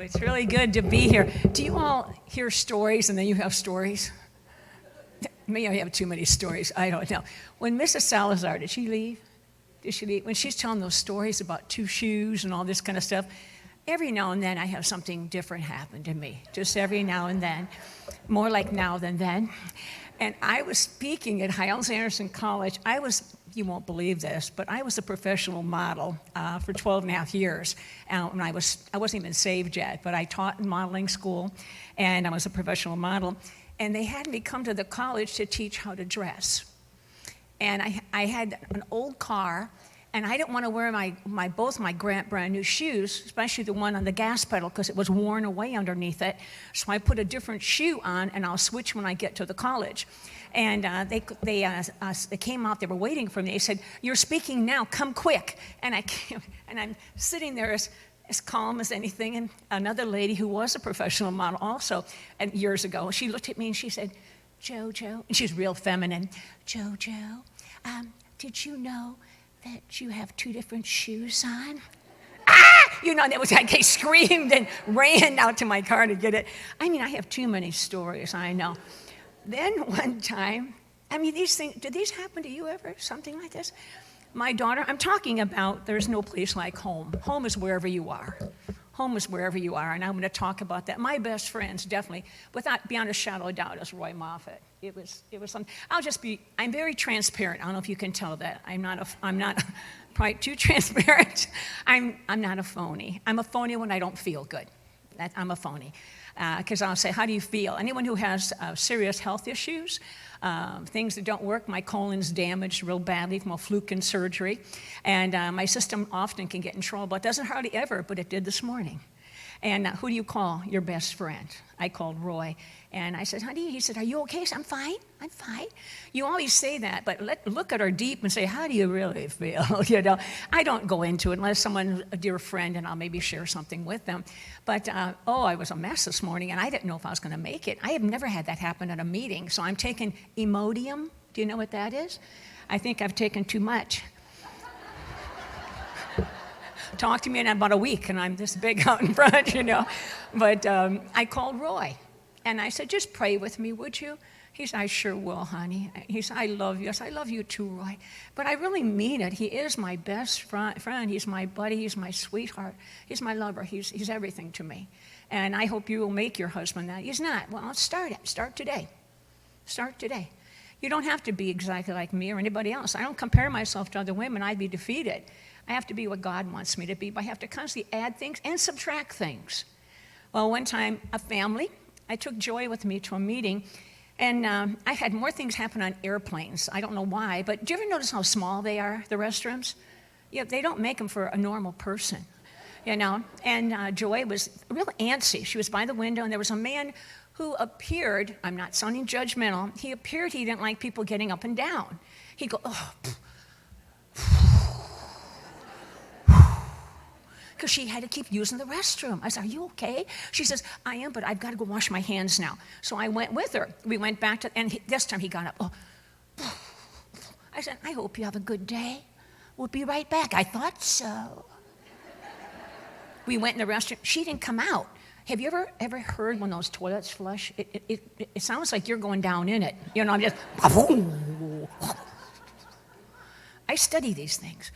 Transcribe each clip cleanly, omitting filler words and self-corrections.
It's really good to be here. Do you all hear stories and then you have stories? Maybe I have too many stories. I don't know. When Mrs. Salazar, did she leave? Did she leave? When she's telling those stories about two shoes and all this kind of stuff, every now and then I have something different happen to me. Just every now and then. More like now than then. And I was speaking at Hyles-Anderson College. You won't believe this, but I was a professional model for 12 and a half years. When I wasn't even saved yet, but I taught in modeling school, and I was a professional model. And they had me come to the college to teach how to dress. And I had an old car, and I didn't want to wear both my brand new shoes, especially the one on the gas pedal, because it was worn away underneath it. So I put a different shoe on, and I'll switch when I get to the college. And they came out, they were waiting for me. They said, "You're speaking now, come quick." And I came, and I'm sitting there as calm as anything. And another lady who was a professional model also, and years ago, she looked at me and she said, "JoJo," and she's real feminine, "JoJo, did you know that you have two different shoes on?" You know, that was like I screamed and ran out to my car to get it. I mean, I have too many stories, I know. Then one time, I mean, these things, did these happen to you ever, something like this? My daughter, I'm talking about there's no place like home. Home is wherever you are. Home is wherever you are, and I'm going to talk about that. My best friends, definitely, without beyond a shadow of doubt, is Roy Moffitt. It was something. I'm very transparent. I don't know if you can tell that. I'm not probably too transparent. I'm not a phony. I'm a phony when I don't feel good. I'm a phony. Because I'll say, "How do you feel?" Anyone who has serious health issues, things that don't work, my colon's damaged real badly from a fluke in surgery, and my system often can get in trouble. It doesn't hardly ever, but it did this morning. And who do you call your best friend? I called Roy, and I said, "Honey," he said, "Are you okay?" I said, "I'm fine, I'm fine." You always say that, but look at her deep and say, "How do you really feel?" You know, I don't go into it unless someone's a dear friend, and I'll maybe share something with them. But, I was a mess this morning, and I didn't know if I was going to make it. I have never had that happen at a meeting, so I'm taking Imodium. Do you know what that is? I think I've taken too much. Talk to me in about a week, and I'm this big out in front, you know. But I called Roy, and I said, "Just pray with me, would you?" He said, "I sure will, honey." He said, "I love you." I said, "I love you too, Roy." But I really mean it. He is my best friend. He's my buddy. He's my sweetheart. He's my lover. He's everything to me. And I hope you will make your husband that. He's not. Well, start it. Start today. Start today. You don't have to be exactly like me or anybody else. I don't compare myself to other women. I'd be defeated. I have to be what God wants me to be, but I have to constantly add things and subtract things. Well, one time, I took Joy with me to a meeting, and I had more things happen on airplanes. I don't know why, but do you ever notice how small they are, the restrooms? Yeah, they don't make them for a normal person, you know? And Joy was real antsy. She was by the window, and there was a man who appeared, I'm not sounding judgmental, he didn't like people getting up and down. He'd go, "Oh, because she had to keep using the restroom. I said, "Are you okay?" She says, "I am, but I've got to go wash my hands now." So I went with her. We went back and this time he got up. Oh. I said, "I hope you have a good day. We'll be right back." I thought so. We went in the restroom. She didn't come out. Have you ever heard when those toilets flush? It sounds like you're going down in it. You know, I'm just... I study these things.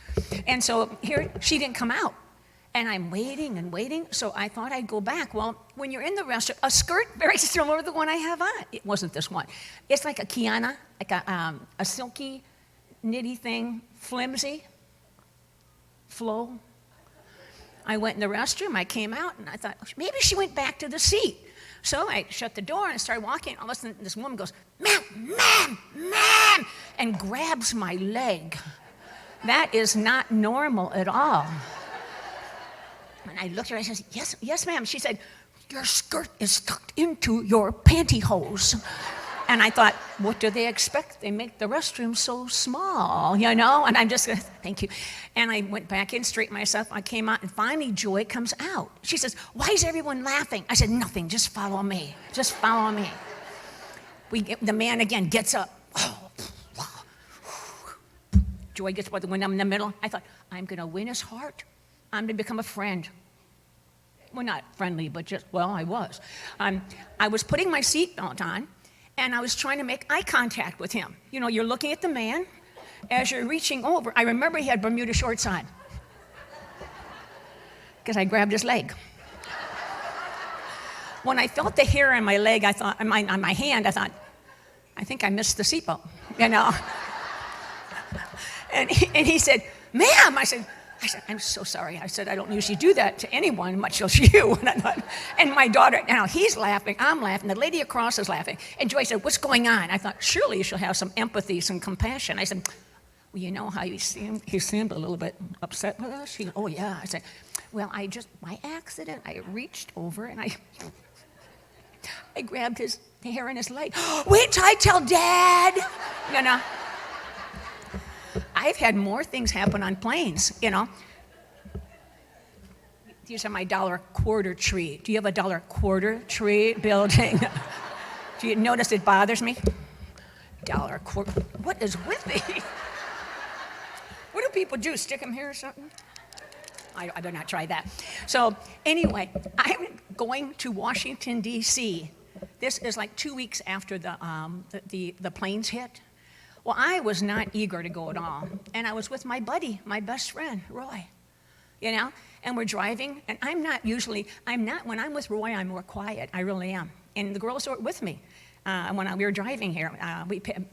And so here, she didn't come out. And I'm waiting and waiting, so I thought I'd go back. Well, when you're in the restroom, a skirt very similar to the one I have on. It wasn't this one. It's like a Kiana, like a silky, knitty thing, flimsy, flow. I went in the restroom, I came out, and I thought, maybe she went back to the seat. So I shut the door and I started walking, and all of a sudden this woman goes, "Ma'am," and grabs my leg. That is not normal at all. And I looked at her, I said, yes, ma'am. She said, "Your skirt is tucked into your pantyhose." And I thought, what do they expect? They make the restroom so small, you know? And I'm just, thank you. And I went back in, straightened myself. I came out, and finally Joy comes out. She says, "Why is everyone laughing?" I said, "Nothing, just follow me. Just follow me." The man again gets up. Joy gets by the window in the middle. I thought, I'm going to win his heart. I'm going to become a friend. well, not friendly, but just, well, I was. I was putting my seatbelt on, and I was trying to make eye contact with him. You know, you're looking at the man as you're reaching over. I remember he had Bermuda shorts on because I grabbed his leg. When I felt the hair on my leg, I thought, on my hand, I thought, I think I missed the seatbelt, you know. And he said, ma'am, I said, I'm so sorry. I said, I don't usually do that to anyone, much less you. And my daughter, now he's laughing, I'm laughing, the lady across is laughing. And Joy said, what's going on? I thought, surely you should have some empathy, some compassion. I said, well, you know how he seemed a little bit upset with us? She, oh, yeah. I said, well, by accident, I reached over and I grabbed his hair in his leg. Wait till I tell Dad, you know. I've had more things happen on planes, you know. These are my $1 tree. Do you have a $1 tree building? Do you notice it bothers me? $1. What is with me? What do people do? Stick them here or something? I better not try that. So anyway, I'm going to Washington, D.C. This is like 2 weeks after the planes hit. Well, I was not eager to go at all. And I was with my buddy, my best friend, Roy, you know? And we're driving, and when I'm with Roy, I'm more quiet. I really am. And the girls were with me when we were driving here.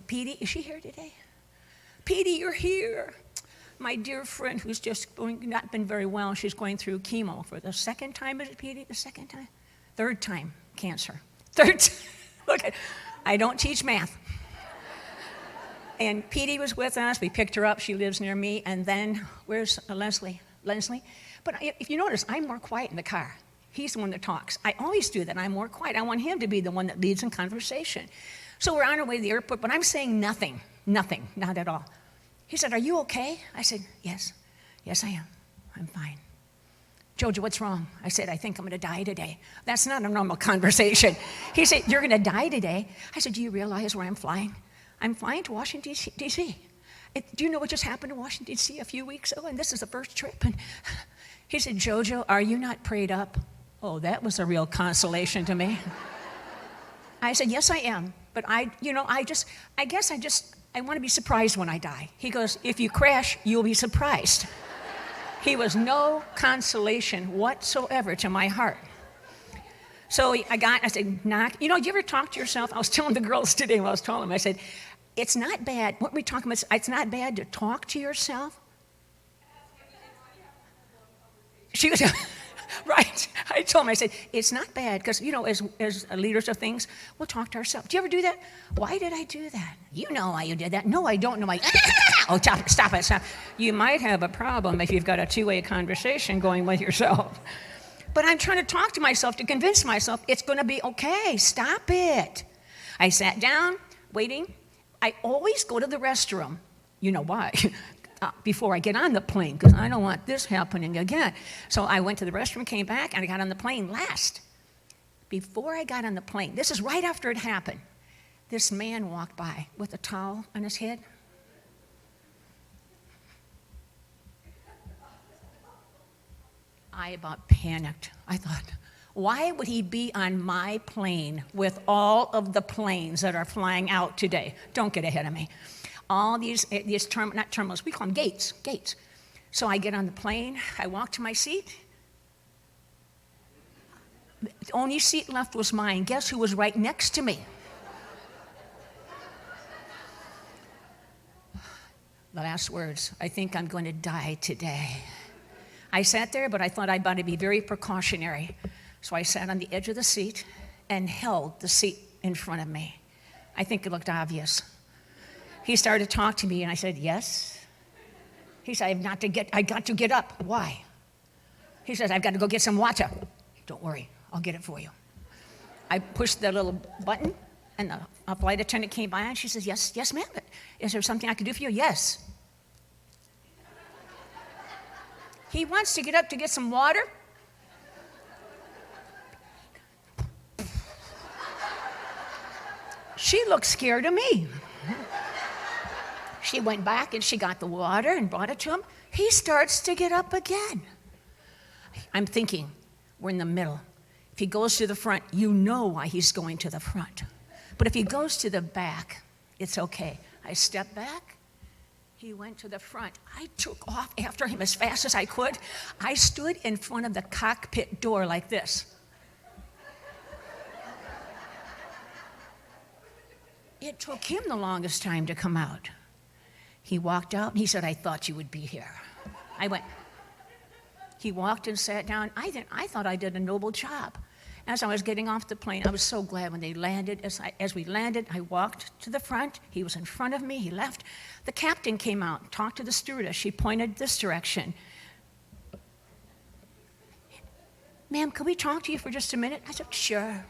Petey, is she here today? Petey, you're here. My dear friend who's just not been very well, she's going through chemo for the second time. Is it, Petey, the second time? Third time, cancer. Look, I don't teach math. And Petey was with us. We picked her up. She lives near me. And then, where's Leslie? But if you notice, I'm more quiet in the car. He's the one that talks. I always do that. I'm more quiet. I want him to be the one that leads in conversation. So we're on our way to the airport, but I'm saying nothing, not at all. He said, are you okay? I said, yes. Yes, I am. I'm fine. JoJo, what's wrong? I said, I think I'm going to die today. That's not a normal conversation. He said, you're going to die today? I said, do you realize where I'm flying? I'm flying to Washington, D.C. Do you know what just happened in Washington, D.C. a few weeks ago? And this is the first trip. And he said, JoJo, are you not prayed up? Oh, that was a real consolation to me. I said, yes, I am. But I want to be surprised when I die. He goes, if you crash, you'll be surprised. He was no consolation whatsoever to my heart. So I said, knock. You know, do you ever talk to yourself? I was telling the girls today when I was telling them, I said, it's not bad. What we talking about, it's not bad to talk to yourself. She was, right. I told him, I said, it's not bad, because, you know, as leaders of things, we'll talk to ourselves. Do you ever do that? Why did I do that? You know why you did that. No, I don't know why. Oh, stop it. You might have a problem if you've got a two-way conversation going with yourself. But I'm trying to talk to myself to convince myself it's going to be okay. Stop it. I sat down, waiting. I always go to the restroom. You know why? Before I get on the plane, because I don't want this happening again. So I went to the restroom, came back, and I got on the plane last. Before I got on the plane, this is right after it happened, this man walked by with a towel on his head. I about panicked. I thought, why would he be on my plane with all of the planes that are flying out today? Don't get ahead of me. All these not terminals, we call them gates. So I get on the plane, I walk to my seat. The only seat left was mine. Guess who was right next to me? The last words, I think I'm going to die today. I sat there, but I thought I'd better be very precautionary. So I sat on the edge of the seat and held the seat in front of me. I think it looked obvious. He started to talk to me, and I said, yes. He said, I got to get up. Why? He says, I've got to go get some water. Don't worry, I'll get it for you. I pushed the little button, and a flight attendant came by, and she says, yes, ma'am. Is there something I can do for you? Yes. He wants to get up to get some water. She looked scared of me. She went back and she got the water and brought it to him. He starts to get up again. I'm thinking, we're in the middle. If he goes to the front, you know why he's going to the front. But if he goes to the back, it's okay. I step back. He went to the front. I took off after him as fast as I could. I stood in front of the cockpit door like this. It took him the longest time to come out. He walked out and he said, I thought you would be here. I went. He walked and sat down. I thought I did a noble job. As I was getting off the plane, I was so glad when they landed. As we landed, I walked to the front. He was in front of me. He left. The captain came out and talked to the stewardess. She pointed this direction. Ma'am, could we talk to you for just a minute? I said, sure.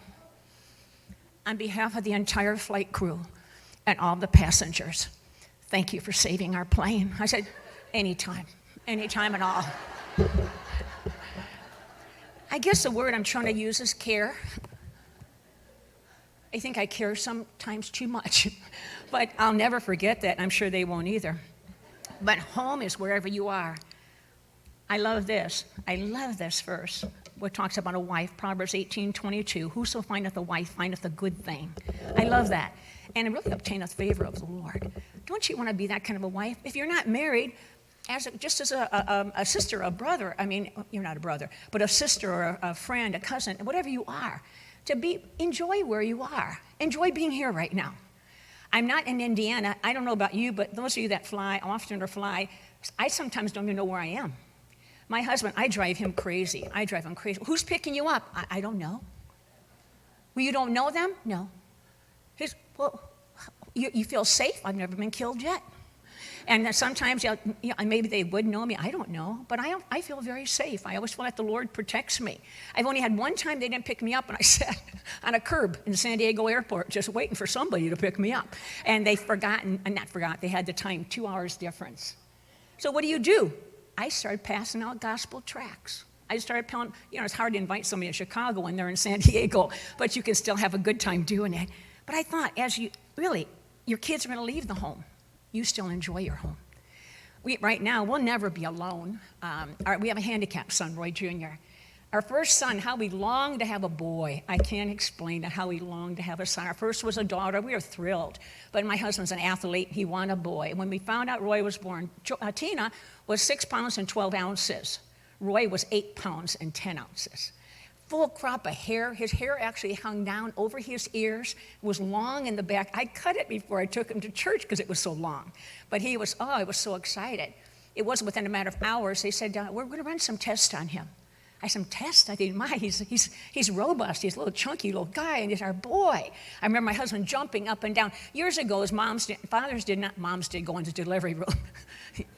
On behalf of the entire flight crew and all the passengers, thank you for saving our plane. I said, anytime at all. I guess the word I'm trying to use is care. I think I care sometimes too much, but I'll never forget that. I'm sure they won't either. But home is wherever you are. I love this verse, what talks about a wife, Proverbs 18:22. Whoso findeth a wife findeth a good thing. I love that. And it really obtaineth favor of the Lord. Don't you want to be that kind of a wife? If you're not married, just as a sister, a brother, I mean, you're not a brother, but a sister or a friend, a cousin, whatever you are, enjoy where you are. Enjoy being here right now. I'm not in Indiana. I don't know about you, but those of you that fly often or fly, I sometimes don't even know where I am. My husband, I drive him crazy. Who's picking you up? I don't know. Well, you don't know them? No. You feel safe? I've never been killed yet. And sometimes, maybe they would know me. I don't know. But I feel very safe. I always feel like the Lord protects me. I've only had one time they didn't pick me up, and I sat on a curb in San Diego airport just waiting for somebody to pick me up. And they they had the time, 2 hours difference. So what do? I started passing out gospel tracts. I started telling, it's hard to invite somebody to Chicago when they're in San Diego, but you can still have a good time doing it. But I thought, your kids are going to leave the home. You still enjoy your home. Right now, we'll never be alone. We have a handicapped son, Roy Jr. Our first son, how we longed to have a boy. I can't explain it, how we longed to have a son. Our first was a daughter. We were thrilled. But my husband's an athlete. He wanted a boy. When we found out Roy was born, Tina was 6 pounds and 12 ounces. Roy was 8 pounds and 10 ounces. Full crop of hair. His hair actually hung down over his ears. It was long in the back. I cut it before I took him to church because it was so long. But I was so excited. It wasn't within a matter of hours. They said, we're going to run some tests on him. I said, test? I think, he's robust. He's a little chunky little guy, and he's our boy. I remember my husband jumping up and down. Years ago, moms did go into the delivery room.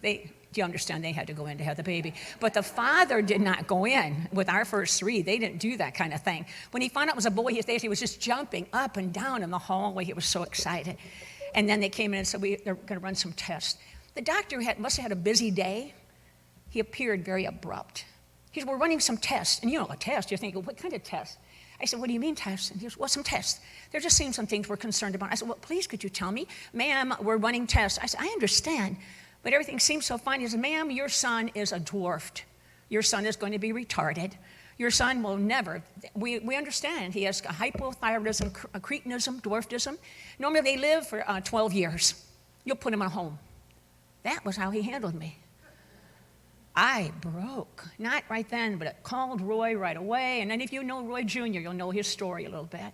Do you understand? They had to go in to have the baby. But the father did not go in with our first three. They didn't do that kind of thing. When he found out it was a boy, he was just jumping up and down in the hallway. He was so excited. And then they came in and said, they're going to run some tests. The doctor must have had a busy day. He appeared very abrupt. He said, we're running some tests. And a test, you're thinking, what kind of test? I said, what do you mean tests? And he goes, well, some tests. They're just seeing some things we're concerned about. I said, well, please, could you tell me? Ma'am, we're running tests. I said, I understand, but everything seems so fine. He said, ma'am, your son is a dwarfed. Your son is going to be retarded. Your son will never, we understand. He has hypothyroidism, cretinism, dwarfism. Normally they live for 12 years. You'll put him in a home. That was how he handled me. I broke, not right then, but I called Roy right away. And then if you know Roy Jr., you'll know his story a little bit.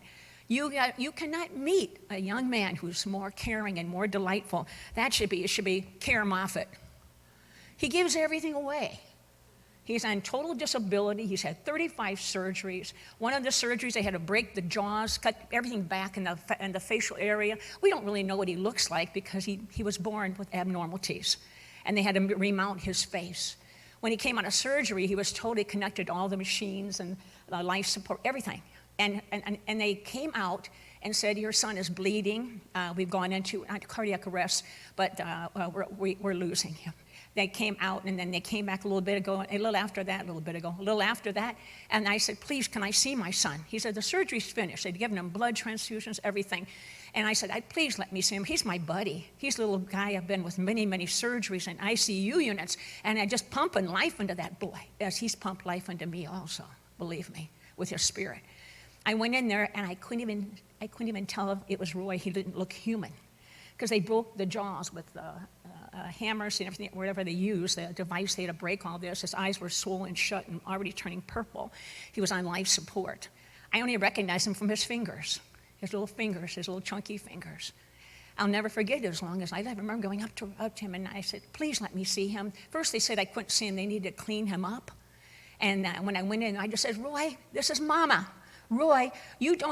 You cannot meet a young man who's more caring and more delightful. It should be Care Moffitt. He gives everything away. He's on total disability. He's had 35 surgeries. One of the surgeries, they had to break the jaws, cut everything back in the facial area. We don't really know what he looks like because he was born with abnormalities. And they had to remount his face. When he came out of surgery, he was totally connected to all the machines and life support, everything. And they came out and said, your son is bleeding. We've gone into not cardiac arrest, but we're losing him. They came out, and then they came back a little after that, and I said, please, can I see my son? He said, the surgery's finished. They'd given him blood transfusions, everything. And I said, please let me see him. He's my buddy. He's a little guy I've been with many, many surgeries and ICU units, and I just pumping life into that boy as he's pumped life into me also. believe me, with his spirit. I went in there, and I couldn't even tell if it was Roy. He didn't look human, because they broke the jaws with hammers and everything, whatever they used, the device they had to break all this. His eyes were swollen shut and already turning purple. He was on life support. I only recognized him from his fingers, his little chunky fingers. I'll never forget it as long as I live. I remember going up to him, and I said, please let me see him. First they said I couldn't see him. They needed to clean him up. And when I went in, I just said, Roy, this is Mama. Roy,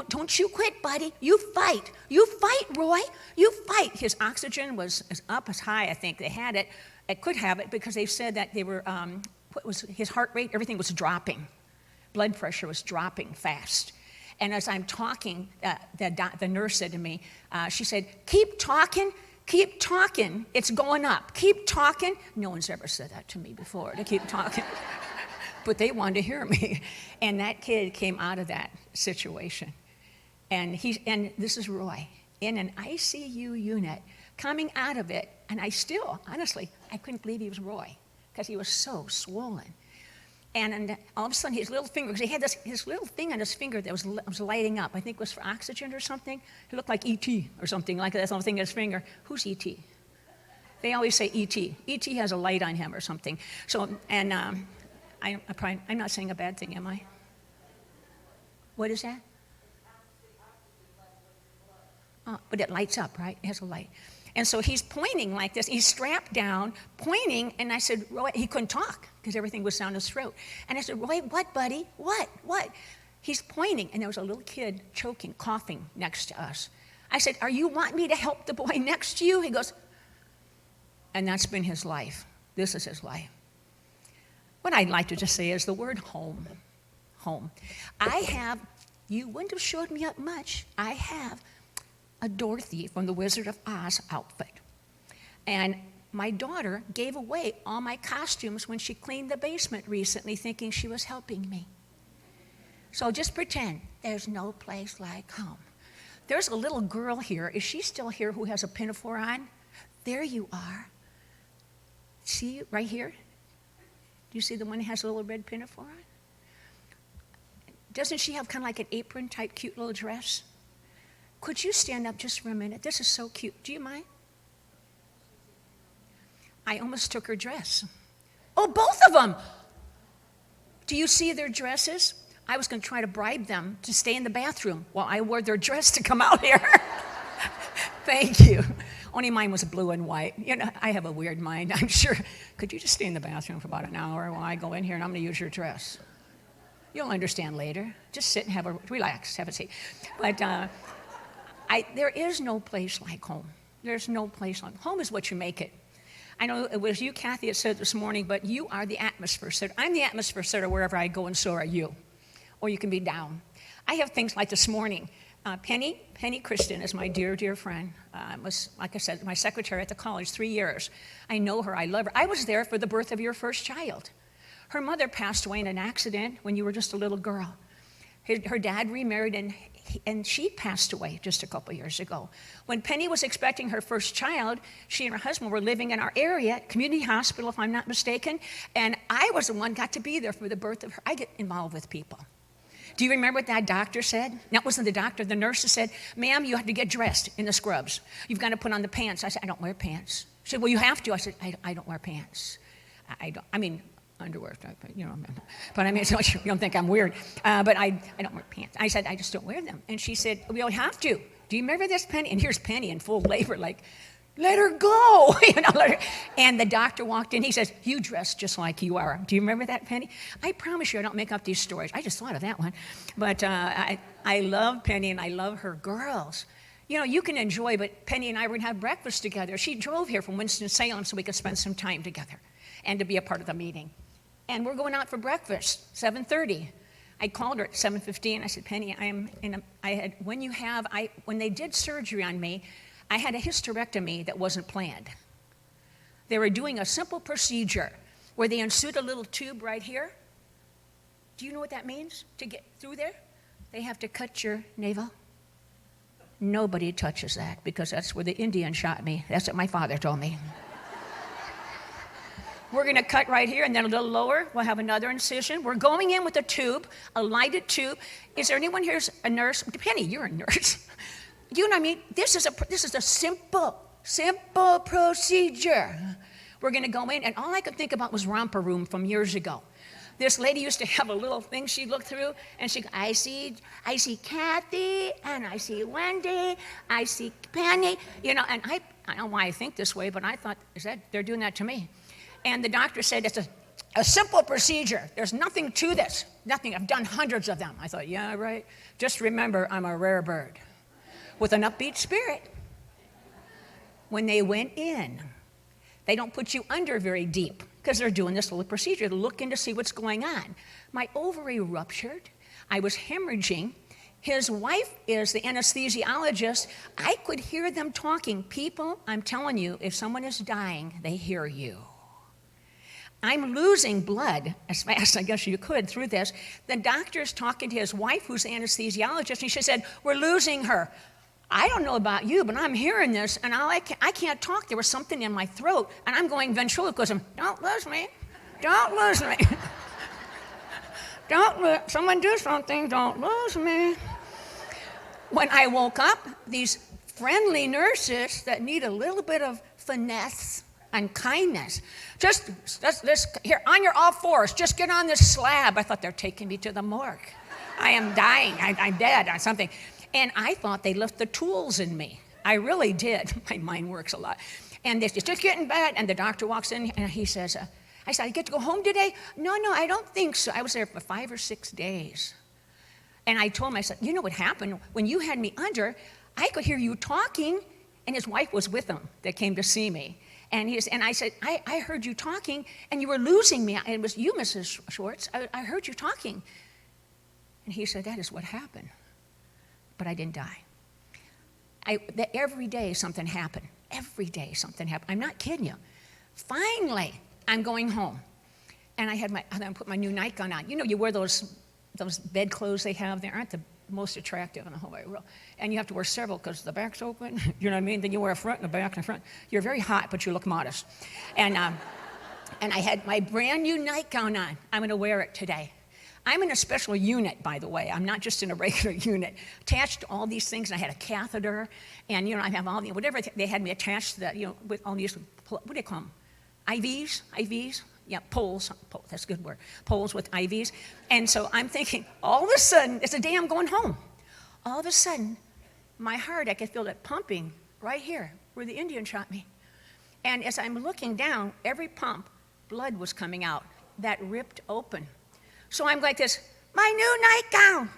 don't you quit, buddy. You fight. You fight, Roy. You fight. His oxygen was up as high, I think. They had it. I could have it because they said that they were, his heart rate, everything was dropping. Blood pressure was dropping fast. And as I'm talking, the nurse said to me, she said, keep talking, it's going up. Keep talking. No one's ever said that to me before, to keep talking. But they wanted to hear me. And that kid came out of that situation. And this is Roy, in an ICU unit, coming out of it. And honestly, I couldn't believe he was Roy, because he was so swollen. And all of a sudden, his little finger, because he had his little thing on his finger that was lighting up. I think it was for oxygen or something. It looked like E.T. or something like that. That's the little thing on his finger. Who's E.T.? They always say E.T. E.T. has a light on him or something. So, and I'm not saying a bad thing, am I? What is that? But it lights up, right? It has a light. And so he's pointing like this. He's strapped down, pointing, and I said, Roy, he couldn't talk because everything was down his throat. And I said, Roy, what, buddy? What? He's pointing, and there was a little kid choking, coughing next to us. I said, you want me to help the boy next to you? He goes, and that's been his life. This is his life. What I'd like to just say is the word home. Home. You wouldn't have showed me up much. I have a Dorothy from the Wizard of Oz outfit. And my daughter gave away all my costumes when she cleaned the basement recently, thinking she was helping me. So just pretend there's no place like home. There's a little girl here. Is she still here who has a pinafore on? There you are. See, right here? Do you see the one that has a little red pinafore on? Doesn't she have kind of like an apron type cute little dress? Could you stand up just for a minute? This is so cute. Do you mind? I almost took her dress. Oh, both of them! Do you see their dresses? I was going to try to bribe them to stay in the bathroom while I wore their dress to come out here. Thank you. Only mine was blue and white. You know, I have a weird mind, I'm sure. Could you just stay in the bathroom for about an hour while I go in here and I'm going to use your dress? You'll understand later. Just sit and relax, have a seat. But there is no place like home. There's no place like home. Home is what you make it. I know it was you, Kathy, that said this morning, but you are the atmosphere setter. I'm the atmosphere setter wherever I go, and so are you. Or you can be down. I have things like this morning. Penny Kristen is my dear, dear friend. Was, like I said, my secretary at the college, 3 years. I know her. I love her. I was there for the birth of your first child. Her mother passed away in an accident when you were just a little girl. Her dad remarried, and she passed away just a couple years ago. When Penny was expecting her first child, she and her husband were living in our area, community hospital, if I'm not mistaken, and I was the one got to be there for the birth of her. I get involved with people. Do you remember what that doctor said? That wasn't the doctor. The nurse said, ma'am, you have to get dressed in the scrubs. You've got to put on the pants. I said, I don't wear pants. She said, well, you have to. I said, I don't wear pants. I mean, underwear, you know, but I mean, so you don't think I'm weird, but I don't wear pants. I said, I just don't wear them. And she said, we don't have to. Do you remember this, Penny? And here's Penny in full labor, like, let her go. You know, let her. And the doctor walked in. He says, you dress just like you are. Do you remember that, Penny? I promise you I don't make up these stories. I just thought of that one. But I love Penny, and I love her girls. You know, you can enjoy, but Penny and I were going to have breakfast together. She drove here from Winston-Salem so we could spend some time together and to be a part of the meeting. And we're going out for breakfast, 7:30. I called her at 7:15. I said, Penny, when they did surgery on me, I had a hysterectomy that wasn't planned. They were doing a simple procedure where they insert a little tube right here. Do you know what that means to get through there? They have to cut your navel. Nobody touches that because that's where the Indian shot me. That's what my father told me. We're going to cut right here, and then a little lower, we'll have another incision. We're going in with a tube, a lighted tube. Is there anyone here who's a nurse? Penny, you're a nurse. You know what I mean? This is a simple procedure. We're going to go in, and all I could think about was Romper Room from years ago. This lady used to have a little thing she looked through, and she, I see Kathy, and I see Wendy, I see Penny, and I don't know why I think this way, but I thought, they're doing that to me. And the doctor said, it's a simple procedure. There's nothing to this, nothing. I've done hundreds of them. I thought, yeah, right. Just remember, I'm a rare bird with an upbeat spirit. When they went in, they don't put you under very deep because they're doing this little procedure to look in to see what's going on. My ovary ruptured. I was hemorrhaging. His wife is the anesthesiologist. I could hear them talking. People, I'm telling you, if someone is dying, they hear you. I'm losing blood as fast, I guess you could, through this. The doctor's talking to his wife, who's the anesthesiologist, and she said, we're losing her. I don't know about you, but I'm hearing this, and I can't talk. There was something in my throat, and I'm going ventriloquism. Don't lose me. Don't lose me. Someone do something. Don't lose me. When I woke up, these friendly nurses that need a little bit of finesse and kindness, just here, on your all fours, just get on this slab. I thought they're taking me to the morgue. I am dying. I'm dead or something. And I thought they left the tools in me. I really did. My mind works a lot. And it's just getting bad. And the doctor walks in and he says, I said, I get to go home today? No, I don't think so. I was there for 5 or 6 days. And I told him, I said, you know what happened? When you had me under, I could hear you talking. And his wife was with him that came to see me. And I said, I heard you talking and you were losing me. It was you, Mrs. Schwartz. I heard you talking. And he said, that is what happened. But I didn't die. Every day something happened. Every day something happened. I'm not kidding you. Finally, I'm going home. And I put my new nightgown on. You wear those bed clothes they have. They aren't the most attractive in the whole wide world. And you have to wear several because the back's open. You know what I mean? Then you wear a front and a back and a front. You're very hot, but you look modest. And I had my brand new nightgown on. I'm going to wear it today. I'm in a special unit, by the way. I'm not just in a regular unit. Attached to all these things, and I had a catheter, and I have all the whatever they had me attached to that. With all these, what do they call them? IVs. Yeah, poles. That's a good word. Poles with IVs. And so I'm thinking, all of a sudden, it's the day I'm going home. All of a sudden, my heart, I could feel it pumping right here where the Indian shot me. And as I'm looking down, every pump, blood was coming out. That ripped open. So I'm like this, my new nightgown.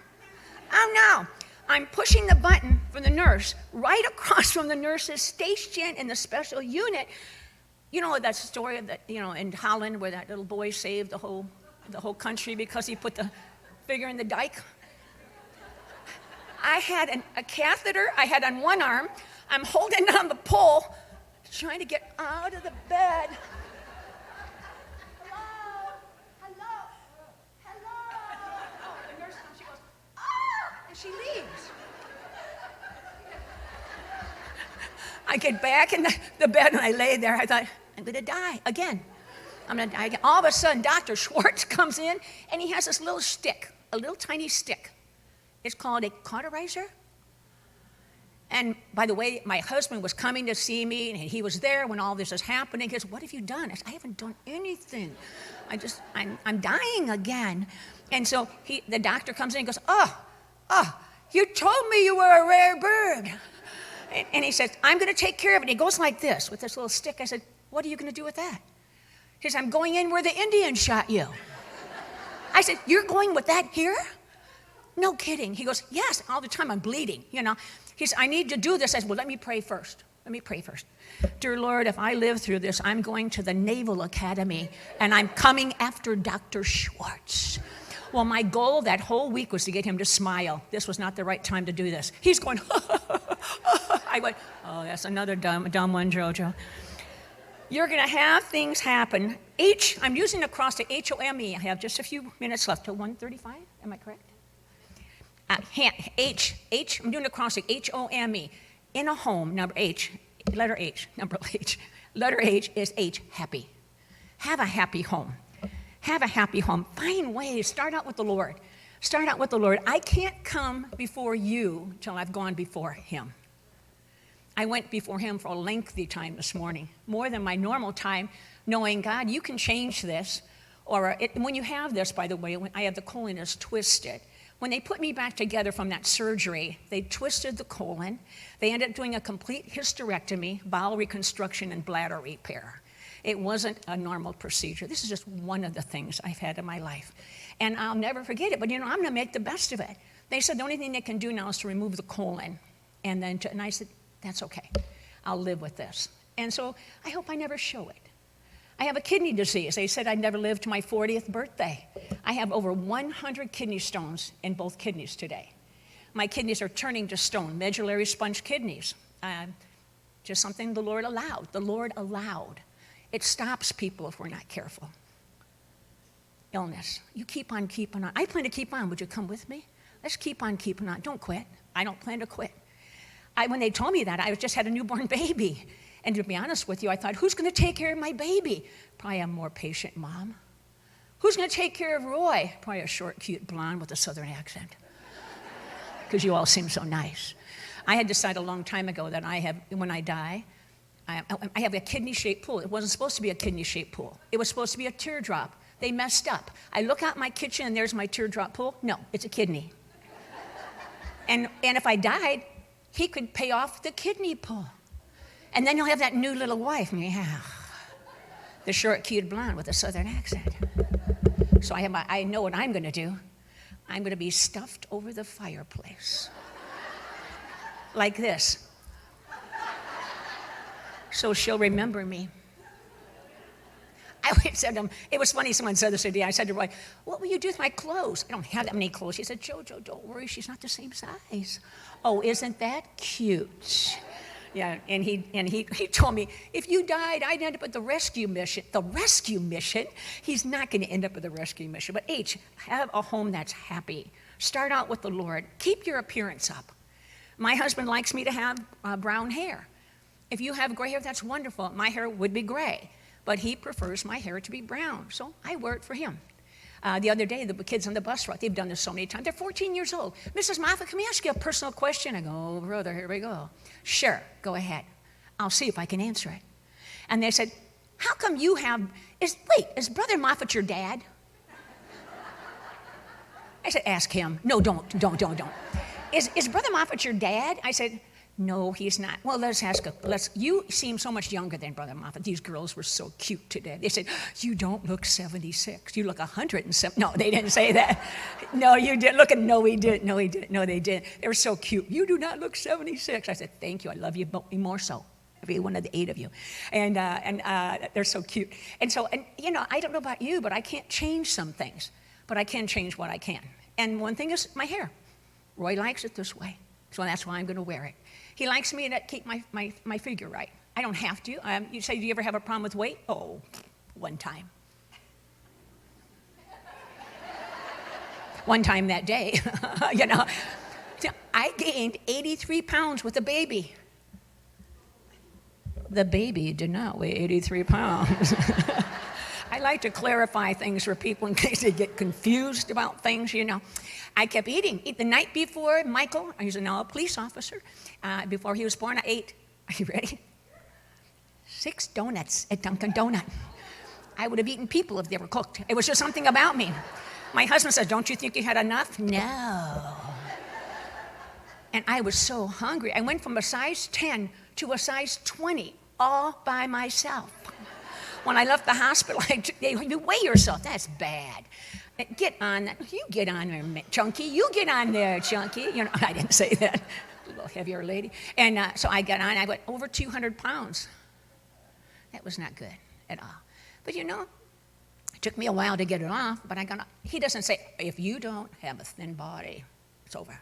Oh no. I'm pushing the button for the nurse right across from the nurse's station in the special unit. You know that story of that, in Holland where that little boy saved the whole country because he put the finger in the dike? I had a catheter I had on one arm. I'm holding on the pole, trying to get out of the bed. She leaves. I get back in the bed and I lay there. I thought, I'm going to die again. I'm going to die again. All of a sudden, Dr. Schwartz comes in and he has this little stick, a little tiny stick. It's called a cauterizer. And by the way, my husband was coming to see me and he was there when all this was happening. He goes, what have you done? I said, I haven't done anything. I'm dying again. And so the doctor comes in and goes, you told me you were a rare bird. And he says, I'm going to take care of it. He goes like this with this little stick. I said, what are you going to do with that? He says, I'm going in where the Indian shot you. I said, you're going with that here? No kidding. He goes, yes, all the time I'm bleeding, He said, I need to do this. I said, well, let me pray first. Dear Lord, if I live through this, I'm going to the Naval Academy, and I'm coming after Dr. Schwartz. Well, my goal that whole week was to get him to smile. This was not the right time to do this. He's going, I went, oh, that's another dumb one, JoJo. You're going to have things happen. I'm using acrostic, H-O-M-E. I have just a few minutes left till 1:35. Am I correct? I'm doing acrostic, H-O-M-E. In a home, number H, letter H, number H. Letter H is H, happy. Have a happy home. Have a happy home. Find ways. Start out with the Lord. Start out with the Lord. I can't come before you till I've gone before him. I went before him for a lengthy time this morning, more than my normal time, knowing, God, you can change this. When you have this, by the way, when I have the colon is twisted. When they put me back together from that surgery, they twisted the colon. They ended up doing a complete hysterectomy, bowel reconstruction, and bladder repair. It wasn't a normal procedure. This is just one of the things I've had in my life. And I'll never forget it, but I'm going to make the best of it. They said the only thing they can do now is to remove the colon. And I said, that's okay. I'll live with this. And so I hope I never show it. I have a kidney disease. They said I'd never live to my 40th birthday. I have over 100 kidney stones in both kidneys today. My kidneys are turning to stone, medullary sponge kidneys. Just something the Lord allowed. The Lord allowed. It stops people if we're not careful. Illness. You keep on keeping on. I plan to keep on. Would you come with me? Let's keep on keeping on. Don't quit. I don't plan to quit. When they told me that, I just had a newborn baby. And to be honest with you, I thought, who's going to take care of my baby? Probably a more patient mom. Who's going to take care of Roy? Probably a short, cute blonde with a southern accent. Because you all seem so nice. I had decided a long time ago that when I die, I have a kidney-shaped pool. It wasn't supposed to be a kidney-shaped pool. It was supposed to be a teardrop. They messed up. I look out my kitchen and there's my teardrop pool. No, it's a kidney. And if I died, he could pay off the kidney pool. And then you'll have that new little wife. Yeah. The short, cute blonde with a southern accent. So I know what I'm going to do. I'm going to be stuffed over the fireplace. Like this. So she'll remember me. I always said to him, it was funny, someone said this today. I said to Roy, what will you do with my clothes? I don't have that many clothes. She said, JoJo, don't worry, she's not the same size. Oh, isn't that cute? Yeah, and he told me, if you died, I'd end up at the rescue mission. The rescue mission? He's not going to end up at the rescue mission. But have a home that's happy. Start out with the Lord. Keep your appearance up. My husband likes me to have brown hair. If you have gray hair, that's wonderful. My hair would be gray, but he prefers my hair to be brown, so I wear it for him. The other day, the kids on the bus route, they've done this so many times. They're 14 years old. Mrs. Moffitt, can we ask you a personal question? I go, oh, brother, here we go. Sure, go ahead. I'll see if I can answer it. And they said, how come you have, is Brother Moffitt your dad? I said, ask him. No, don't. Is Brother Moffitt your dad? I said, no, he's not. Well, you seem so much younger than Brother Moffitt. These girls were so cute today. They said, you don't look 76. You look 107. No, they didn't say that. No, you didn't. No, he didn't. No, he didn't. No, they didn't. They were so cute. You do not look 76. I said, thank you. I love you more so. Every one of the 8 of you. And they're so cute. And I don't know about you, but I can't change some things. But I can change what I can. And one thing is my hair. Roy likes it this way. So that's why I'm going to wear it. He likes me to keep my figure right. I don't have to. You say, do you ever have a problem with weight? Oh, one time. One time that day, I gained 83 pounds with a baby. The baby did not weigh 83 pounds. I like to clarify things for people in case they get confused about things, I kept eating. The night before Michael, he's now a police officer, before he was born, I ate, are you ready? 6 donuts at Dunkin' Donut. I would have eaten people if they were cooked. It was just something about me. My husband said, don't you think you had enough? No. And I was so hungry. I went from a size 10 to a size 20 all by myself. When I left the hospital, you weigh yourself. That's bad. Get on that. You get on there, Chunky. You get on there, Chunky. I didn't say that. A little heavier lady. And so I got on. I went over 200 pounds. That was not good at all. But it took me a while to get it off. But he doesn't say, if you don't have a thin body, it's over.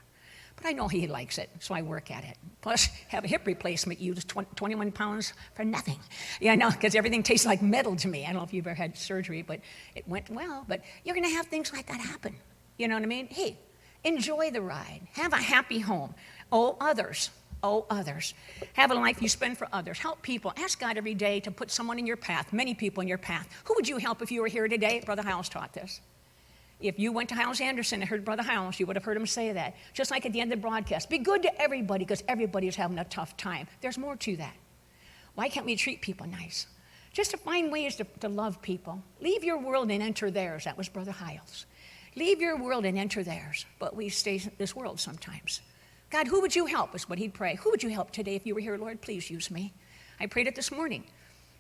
But I know he likes it, so I work at it. Plus, have a hip replacement, use 21 pounds for nothing. Because everything tastes like metal to me. I don't know if you've ever had surgery, but it went well. But you're going to have things like that happen. You know what I mean? Hey, enjoy the ride. Have a happy home. Oh, others. Oh, others. Have a life you spend for others. Help people. Ask God every day to put someone in your path, many people in your path. Who would you help if you were here today? Brother Howells taught this. If you went to Howells Anderson and heard Brother Howells, you would have heard him say that. Just like at the end of the broadcast. Be good to everybody because everybody is having a tough time. There's more to that. Why can't we treat people nice? Just to find ways to love people. Leave your world and enter theirs. That was Brother Howells. Leave your world and enter theirs. But we stay in this world sometimes. God, who would you help is what he'd pray. Who would you help today if you were here, Lord? Please use me. I prayed it this morning.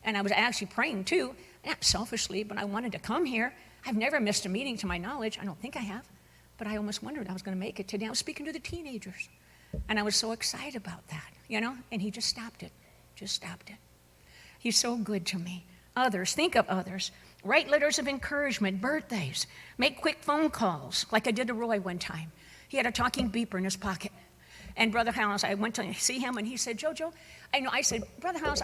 And I was actually praying too, not selfishly, but I wanted to come here. I've never missed a meeting to my knowledge. I don't think I have. But I almost wondered I was going to make it today. I was speaking to the teenagers. And I was so excited about that, and he just stopped it. Just stopped it. He's so good to me. Others, think of others. Write letters of encouragement, birthdays. Make quick phone calls, like I did to Roy one time. He had a talking beeper in his pocket. And Brother Howells, I went to see him, and he said, JoJo, I said, Brother Howells,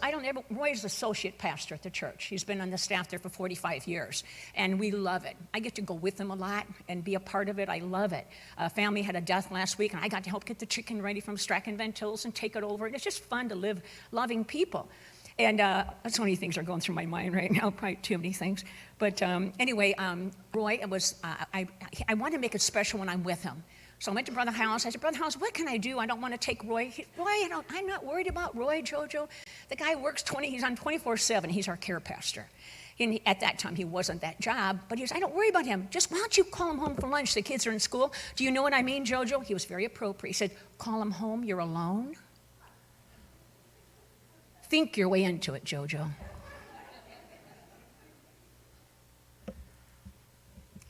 Roy's associate pastor at the church. He's been on the staff there for 45 years, and we love it. I get to go with him a lot and be a part of it. I love it. Family had a death last week, and I got to help get the chicken ready from Strachan Ventils and take it over. And it's just fun to live loving people. And so many things are going through my mind right now, probably too many things. But anyway, Roy, I want to make it special when I'm with him. So I went to Brother Howells. I said, Brother Howells, what can I do? I don't want to take Roy. I'm not worried about Roy, JoJo. The guy works he's on 24/7. He's our care pastor. And at that time, he wasn't that job. But he said, I don't worry about him. Just why don't you call him home for lunch? The kids are in school. Do you know what I mean, JoJo? He was very appropriate. He said, call him home. You're alone. Think your way into it, JoJo.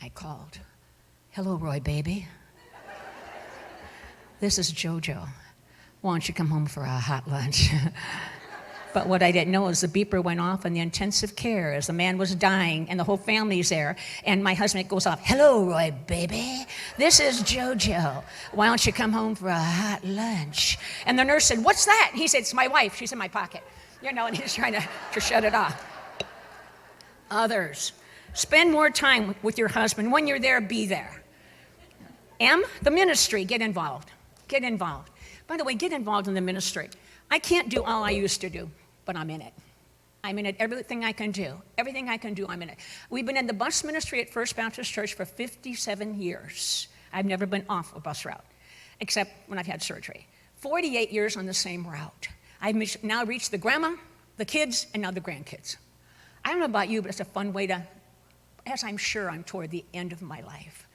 I called. Hello, Roy, baby. This is JoJo. Why don't you come home for a hot lunch? But what I didn't know is the beeper went off in the intensive care as the man was dying and the whole family's there. And my husband goes off, hello, Roy, baby. This is JoJo. Why don't you come home for a hot lunch? And the nurse said, what's that? He said, it's my wife. She's in my pocket. And he's trying to shut it off. Others. Spend more time with your husband. When you're there, be there. The ministry, get involved. Get involved. By the way, get involved in the ministry. I can't do all I used to do, but I'm in it. I'm in it. Everything I can do. Everything I can do, I'm in it. We've been in the bus ministry at First Baptist Church for 57 years. I've never been off a bus route, except when I've had surgery. 48 years on the same route. I've now reached the grandma, the kids, and now the grandkids. I don't know about you, but it's a fun way as I'm sure I'm toward the end of my life.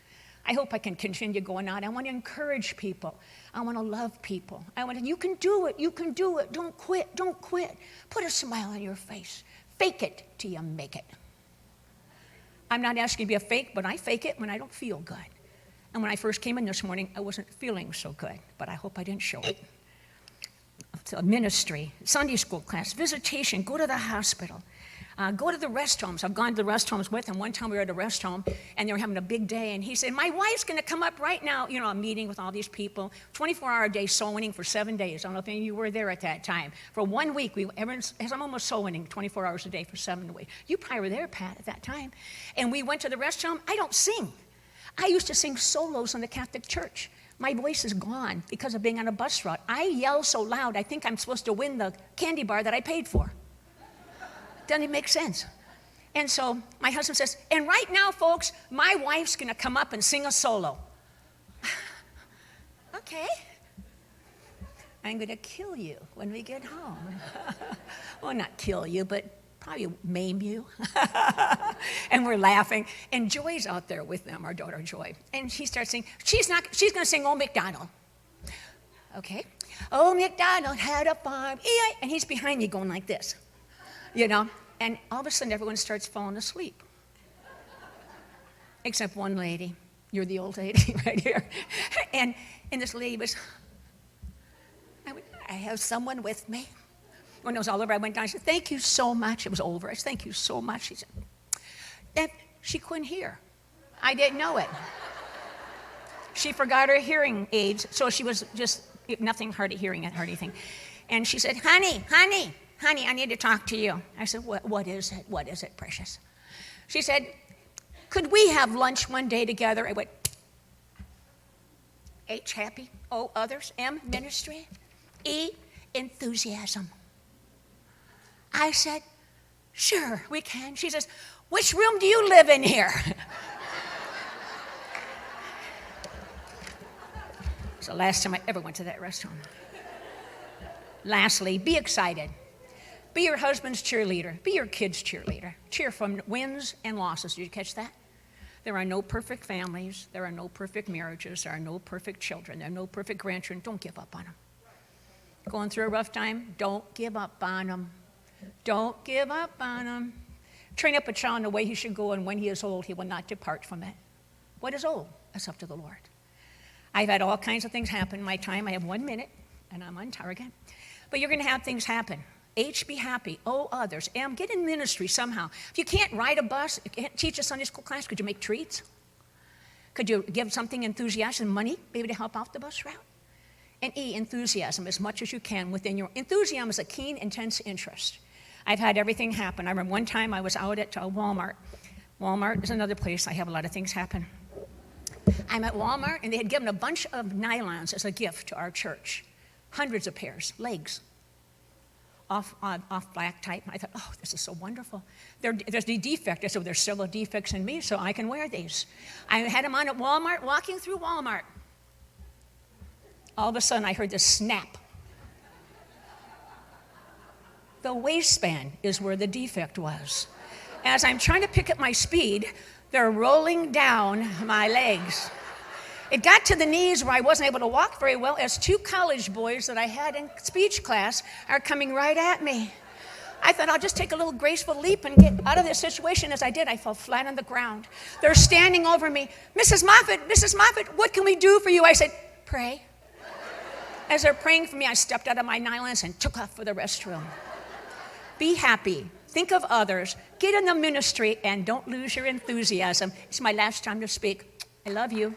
I hope I can continue going on. I want to encourage people. I want to love people. You can do it. You can do it. Don't quit. Don't quit. Put a smile on your face. Fake it till you make it. I'm not asking you to be a fake, but I fake it when I don't feel good. And when I first came in this morning, I wasn't feeling so good, but I hope I didn't show it. So ministry, Sunday school class, visitation, go to the hospital. Go to the rest homes. I've gone to the rest homes with him. One time we were at a rest home, and they were having a big day, and he said, my wife's going to come up right now, a meeting with all these people, 24-hour-a-day soul winning for 7 days. I don't know if any of you were there at that time. For 1 week, I'm almost soul winning 24 hours a day for 7 weeks. You probably were there, Pat, at that time. And we went to the rest home. I don't sing. I used to sing solos in the Catholic Church. My voice is gone because of being on a bus route. I yell so loud, I think I'm supposed to win the candy bar that I paid for. Doesn't it make sense? And so my husband says, and right now, folks, my wife's going to come up and sing a solo. Okay. I'm going to kill you when we get home. Well, not kill you, but probably maim you. And we're laughing. And Joy's out there with them, our daughter Joy. And she starts singing. She's going to sing Old MacDonald. Okay. Old MacDonald had a farm. E-I. And he's behind me going like this. And all of a sudden everyone starts falling asleep. Except one lady. You're the old lady right here. And this lady was, I have someone with me. When it was all over, I went down, I said, thank you so much. It was over. I said, thank you so much. She said, that she couldn't hear. I didn't know it. She forgot her hearing aids, so she was just nothing hard of hearing or anything. And she said, honey, I need to talk to you. I said, what is it? What is it, precious? She said, could we have lunch one day together? I went, H, happy. O, others. M, ministry. Enthusiasm. I said, sure, we can. She says, which room do you live in here? It's the last time I ever went to that restaurant. Lastly, be excited. Be your husband's cheerleader. Be your kid's cheerleader. Cheer from wins and losses. Did you catch that? There are no perfect families. There are no perfect marriages. There are no perfect children. There are no perfect grandchildren. Don't give up on them. Going through a rough time? Don't give up on them. Don't give up on them. Train up a child in the way he should go, and when he is old, he will not depart from it. What is old? That's up to the Lord. I've had all kinds of things happen in my time. I have 1 minute, and I'm on target. But you're going to have things happen. H, be happy. O, others. M, get in ministry somehow. If you can't ride a bus, you can't teach a Sunday school class, could you make treats? Could you give something enthusiastic, money, maybe to help out the bus route? And E, enthusiasm, as much as you can within your... Enthusiasm is a keen, intense interest. I've had everything happen. I remember one time I was out at Walmart. Walmart is another place I have a lot of things happen. I'm at Walmart, and they had given a bunch of nylons as a gift to our church. Hundreds of pairs, legs, off black type. I thought, oh, this is so wonderful. There's the defect. I said, well, there's several defects in me, so I can wear these. I had them on at Walmart, walking through Walmart. All of a sudden, I heard this snap. The waistband is where the defect was. As I'm trying to pick up my speed, they're rolling down my legs. It got to the knees where I wasn't able to walk very well as two college boys that I had in speech class are coming right at me. I thought I'll just take a little graceful leap and get out of this situation. As I did, I fell flat on the ground. They're standing over me. Mrs. Moffitt, what can we do for you? I said, pray. As they're praying for me, I stepped out of my nylons and took off for the restroom. Be happy. Think of others. Get in the ministry and don't lose your enthusiasm. It's my last time to speak. I love you.